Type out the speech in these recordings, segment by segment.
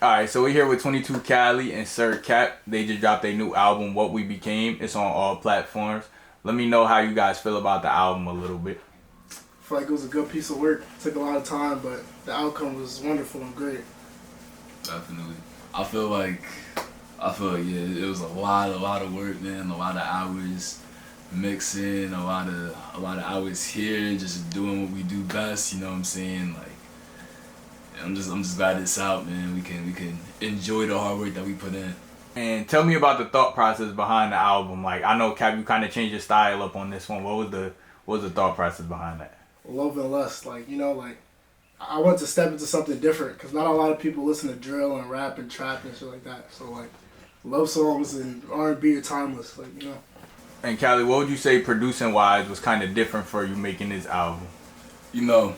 Alright, so we're here with 22 Cali and SirCap. They just dropped a new album, What We Became. It's on all platforms. Let me know how you guys feel about the album a little bit. I feel like it was a good piece of work. It took a lot of time, but the outcome was wonderful and great. Definitely. I feel like yeah, it was a lot of work, man. A lot of hours mixing, a lot of hours here, just doing what we do best. You know what I'm saying? Like, I'm just glad it's out, man. We can enjoy the hard work that we put in. And tell me about the thought process behind the album. Like, I know Cap, you kind of changed your style up on this one. What was the thought process behind that? Love and lust, like I want to step into something different because not a lot of people listen to drill and rap and trap and shit like that. So like, love songs and R&B are timeless. And Cali, what would you say producing wise was kind of different for you making this album? You know,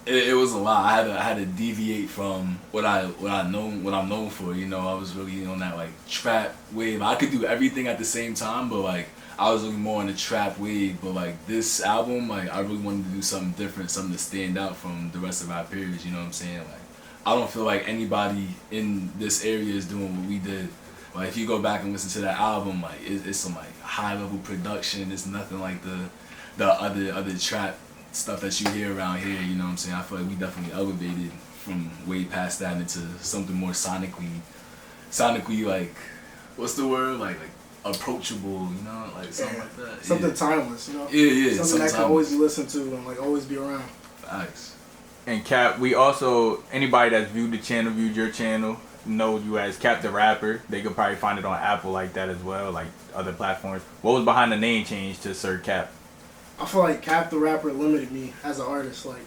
it was a lot. I had to deviate from what I'm known for. You know, I was really on that like trap wave. I could do everything at the same time, but like I was really more on the trap wave. But like this album, like I really wanted to do something different, something to stand out from the rest of our peers. You know what I'm saying? Like I don't feel like anybody in this area is doing what we did. Like if you go back and listen to that album, like it's some like high level production. It's nothing like the other trap stuff that you hear around here. You know what I'm saying? I feel like we definitely elevated from way past that into something more sonically like what's the word like approachable. You know, like something like that. Something timeless, you know. Yeah. Something that can always be listened to and like always be around. Facts. And Cap, we also, anybody that's viewed your channel, know you as Cap the Rapper. They could probably find it on Apple like that as well, like other platforms. What was behind the name change to Sir Cap? I feel like Cap the Rapper limited me as an artist. Like,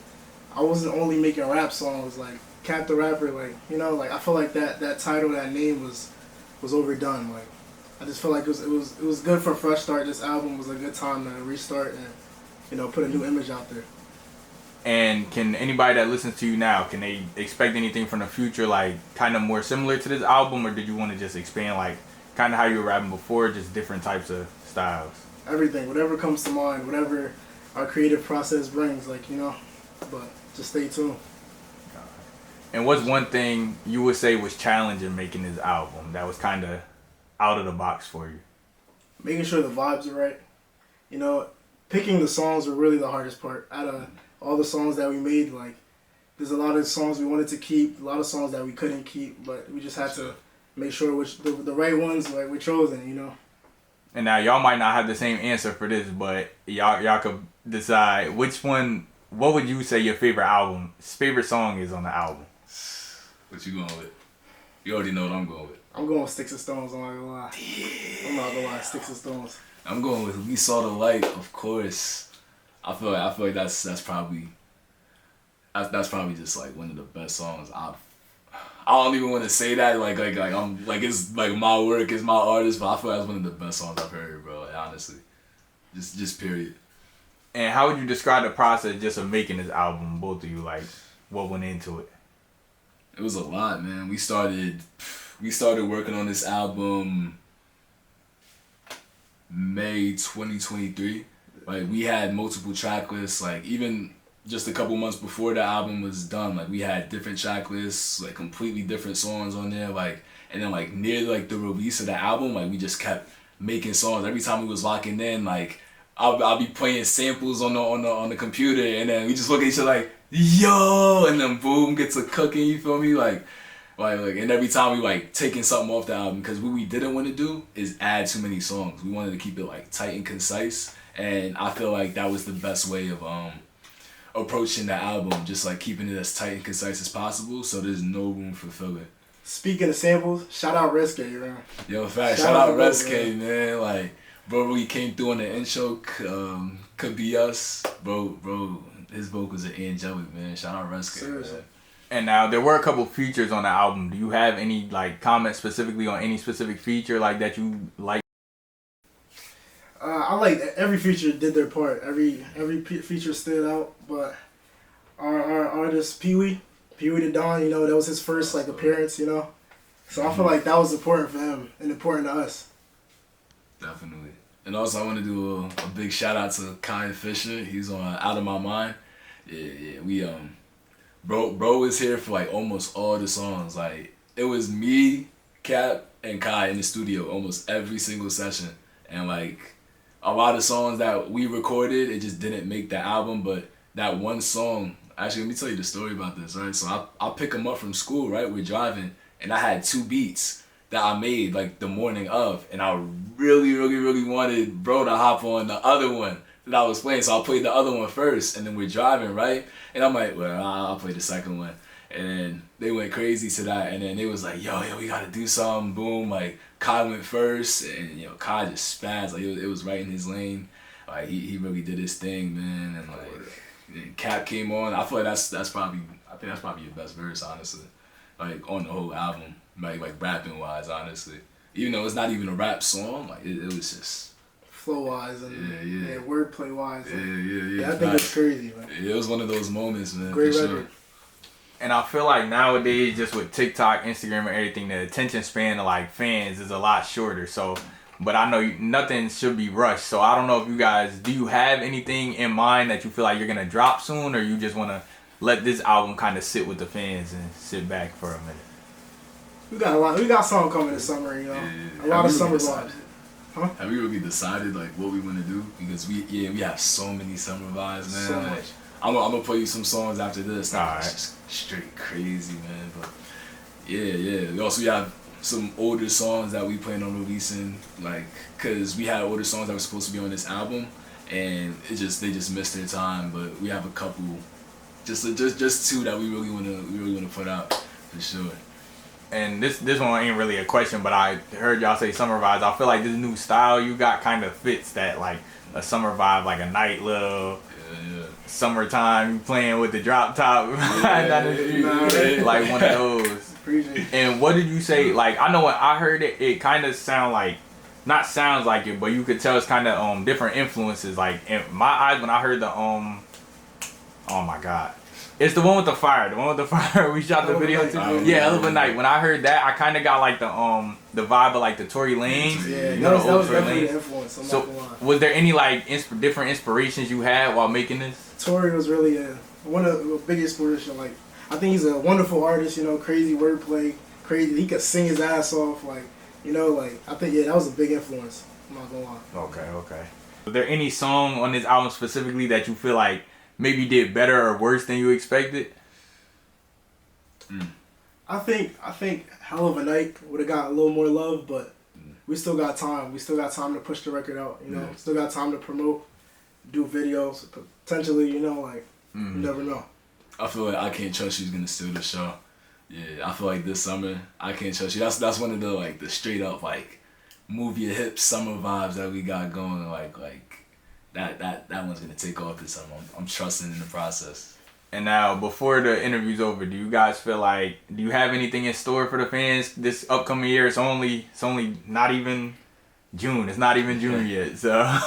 I wasn't only making rap songs. Like, Cap the Rapper, like, you know, like I feel like that title, that name was overdone. Like, I just feel like it was good for a fresh start. This album was a good time to restart and, you know, put a new image out there. And can anybody that listens to you now, can they expect anything from the future, like kind of more similar to this album, or did you want to just expand like kind of how you were rapping before, just different types of styles? Everything, whatever comes to mind, whatever our creative process brings, like, you know, but just stay tuned. And what's one thing you would say was challenging making this album that was kind of out of the box for you? Making sure the vibes are right. You know, picking the songs were really the hardest part. Out of all the songs that we made, like, there's a lot of songs we wanted to keep, a lot of songs that we couldn't keep, but we just had to make sure which the right ones like we chosen, you know. And now y'all might not have the same answer for this, but y'all could decide which one. What would you say your favorite song is on the album? What you going with? You already know what I'm going with. I'm going with Sticks and Stones, I'm not gonna lie. I'm not gonna lie, Sticks and Stones. I'm going with We Saw the Light, of course. I feel like that's probably just like one of the best songs I don't even want to say that like I'm like it's like my work, it's my artist, but I feel like that's one of the best songs I've heard, bro. Like, honestly, just period. And how would you describe the process just of making this album, both of you? Like, what went into it? It was a lot, man. We started working on this album May 2023. Like we had multiple track lists, like even just a couple months before the album was done, like we had different track lists, like completely different songs on there, like, and then like near like the release of the album, like we just kept making songs. Every time we was locking in, like I'll be playing samples on the computer, and then we just look at each other like, yo, and then boom, gets a cooking. You feel me? Like, and every time we like taking something off the album, because what we didn't want to do is add too many songs. We wanted to keep it like tight and concise, and I feel like that was the best way of approaching the album, just like keeping it as tight and concise as possible, so there's no room for filler. Speaking of samples, shout out Reske, man. Yo, fact, shout out Reske, man. Like, bro, really came through on the intro. Could be us, bro. His vocals are angelic, man. Shout out Reske. Seriously. And now there were a couple features on the album. Do you have any like comments specifically on any specific feature like that you like? I like that every feature did their part. Every feature stood out. But our artist Pee Wee the Don, you know, that was his first like appearance, you know. So I feel like that was important for him and important to us. Definitely. And also I want to do a big shout out to Kai Fisher. He's on Out of My Mind. Yeah. bro was here for like almost all the songs. Like it was me, Cap, and Kai in the studio almost every single session, and like a lot of songs that we recorded, it just didn't make the album. But that one song, actually, let me tell you the story about this, right? So I'll pick him up from school, right? We're driving, and I had 2 beats that I made like the morning of, and I really wanted bro to hop on the other one that I was playing. So I played the other one first, and then we're driving, right? And I'm like, well, I'll play the second one. And then they went crazy to that, and then they was like, yo, we gotta do something. Boom, like Kai went first, and Kai just spazzed. Like it was right in his lane. Like he really did his thing, man. And like Cap came on. I feel like that's probably your best verse, honestly. Like on the whole album, like rapping wise, honestly. Even though it's not even a rap song, like it was just flow wise and wordplay wise. Yeah. I think it's crazy, man. It was one of those moments, man. Great for record. Sure. And I feel like nowadays, just with TikTok, Instagram, and everything, the attention span of like fans is a lot shorter. So, but I know nothing should be rushed. So I don't know if you guys, do you have anything in mind that you feel like you're gonna drop soon, or you just wanna let this album kind of sit with the fans and sit back for a minute? We got something coming this summer, you know. Yeah. A lot of summer vibes. Huh? Have we really decided like what we want to do? Because we have so many summer vibes, man. So like, much. I'm gonna play you some songs after this. Like, Alright. It's just straight crazy, man. But yeah. We also have some older songs that we plan on releasing, like, cause we had older songs that were supposed to be on this album, and they just missed their time. But we have a couple, just 2 that we really wanna put out for sure. And this one ain't really a question, but I heard y'all say summer vibes. I feel like this new style you got kind of fits that, like a summer vibe, like a night little summertime, you playing with the drop top, like one of those. Appreciate it. And what did you say? Like I know when I heard it, it kind of sounds like it, but you could tell it's kind of different influences. Like in my eyes, when I heard the oh my god. It's the one with the fire. We shot the video to. Yeah, Hell of a Night. When I heard that, I kind of got like the vibe of like the Tory Lanez. Yeah, you know, that was Tory definitely Lanez. an influence. I'm So, not gonna lie. was there any like different inspirations you had while making this? Tory was really one of the biggest inspirations. Like, I think he's a wonderful artist. You know, crazy wordplay, crazy. He could sing his ass off. Like, you know, like I think that was a big influence. I'm not gonna lie. Okay. Was there any song on this album specifically that you feel like maybe did better or worse than you expected? I think Hell of a Night would have got a little more love, but we still got time. We still got time to push the record out. You know, still got time to promote, do videos, potentially. You know, like you never know. I feel like I Can't Trust You's gonna steal the show. Yeah, I feel like this summer I Can't Trust You. That's one of the like the straight up like move your hips summer vibes that we got going. Like that one's gonna take off this summer. I'm trusting in the process. And now, before the interview's over, do you guys feel like, do you have anything in store for the fans this upcoming year? It's only not even June. It's not even June yet, so.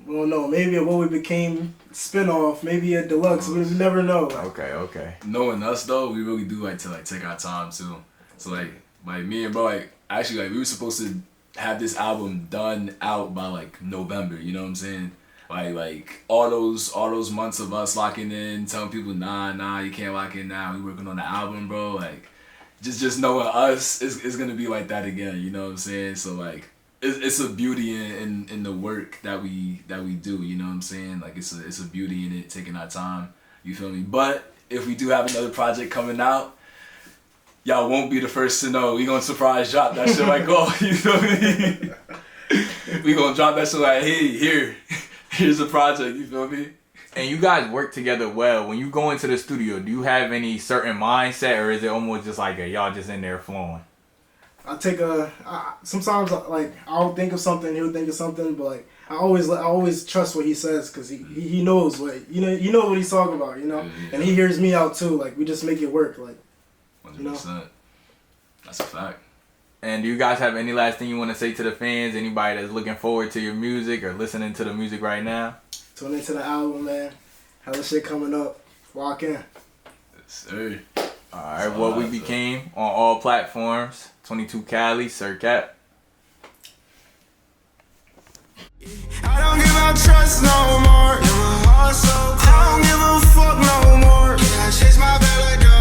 Well, no, maybe a What We Became spinoff, maybe a deluxe. We never know. Okay. Knowing us though, we really do like to like take our time too. So like me and bro, like actually like we were supposed to have this album done out by like November. You know what I'm saying? Like all those months of us locking in, telling people nah, you can't lock in now. We working on the album, bro. Like just knowing us is gonna be like that again. You know what I'm saying? So like it's a beauty in the work that we do. You know what I'm saying? Like it's a beauty in it, taking our time. You feel me? But if we do have another project coming out, y'all won't be the first to know. We gonna surprise drop that shit like you feel me? We gonna drop that shit like, hey, here's a project, you feel me? And you guys work together well. When you go into the studio, do you have any certain mindset, or is it almost just like y'all just in there flowing? I take sometimes like I'll think of something, he'll think of something, but like I always trust what he says because he knows what you know what he's talking about, you know, and he hears me out too. Like we just make it work, like 100%. You know? That's a fact. And do you guys have any last thing you want to say to the fans? Anybody that's looking forward to your music or listening to the music right now? Tune into the album, man. Hella shit coming up. Walk in. Yes, sir. Alright, What We Became on all platforms. 22 Cali, SirCap. I don't give out trust no more. so cold. I don't give a fuck no more. Yeah, I chase my bag like